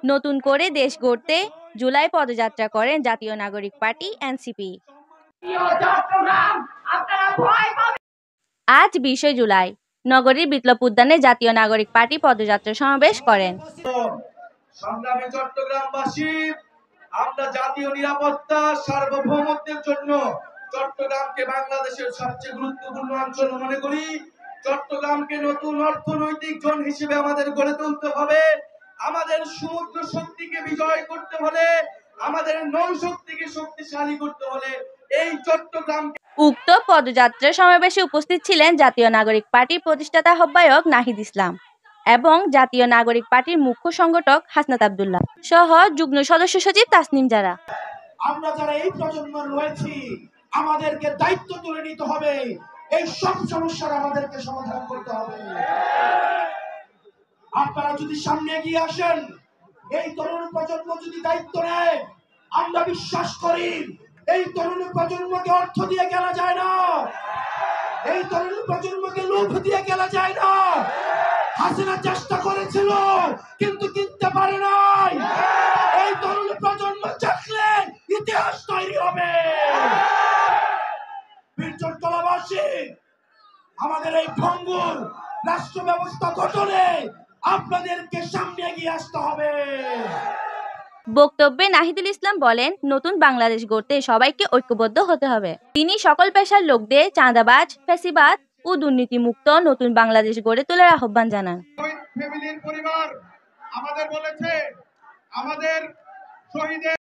নতুন করে দেশ গড়তে জুলাই পদযাত্রা করেন জাতীয় নাগরিক পার্টি এনসিপি। আজ 20 জুলাই নগরীর বিপ্লব উদ্যানে জাতীয় নাগরিক পার্টি পদযাত্রা সমাবেশ করেন। সংগ্রামী চট্টগ্রামবাসী, আমরা জাতীয় নিরাপত্তা সার্বভৌমত্বের জন্য চট্টগ্রামকে বাংলাদেশের সবচেয়ে গুরুত্বপূর্ণ অঞ্চল মনে করি। চট্টগ্রামকে নতুন অর্থনৈতিক জোন হিসেবে আমাদের গড়ে তুলতে হবে। আমাদের সমুদ্র শক্তিকে বিজয় করতে হলে, আমাদের নৌ শক্তিকে শক্তিশালী করতে হলে এই চট্টগ্রাম। উক্ত পদযাত্রা সমাবেশে উপস্থিত ছিলেন জাতীয় নাগরিক পার্টির প্রতিষ্ঠাতা আহ্বায়ক নাহিদ ইসলাম এবং জাতীয় নাগরিক পার্টির মুখ্য সংগঠক হাসনাত আব্দুল্লাহ সহ যুগ্ম সদস্য সচিব তাসনিম জারা। আমরা যারা এই প্রজন্ম রয়েছি, আমাদেরকে দায়িত্ব তুলে নিতে হবে। এই সব সমস্যার আমাদেরকে সমাধান করতে হবে। আপনারা যদি সামনে এগিয়ে আসেন, এই তরুণ প্রজন্ম যদি দায়িত্ব নেয়, আমরা বিশ্বাস করি এই তরুণ প্রজন্মকে অর্থ দিয়ে কেনা যায় না, এই তরুণ প্রজন্মকে লোভ দিয়ে কেনা যায় না। হাসিনা চেষ্টা করেছিল কিন্তু কিনতে পারে নাই। এই তরুণ প্রজন্ম চাকলে ইতিহাস তৈরি হবে। বীরচট্টলাবাসী, আমাদের এই ভঙ্গুর রাষ্ট্র ব্যবস্থা গঠনে আপনাদেরকে সামনে এগিয়ে আসতে হবে। বক্তব্যে নাহিদুল ইসলাম বলেন, নতুন বাংলাদেশ গড়তে সবাইকে ঐক্যবদ্ধ হতে হবে। তিনি সকল পেশার লোকদের চাঁদাবাজ, ফ্যাসিবাদ ও দুর্নীতিমুক্ত নতুন বাংলাদেশ গড়ে তোলার আহ্বান জানান। ফ্যামিলির পরিবার আমাদের বলেছে, আমাদের শহীদের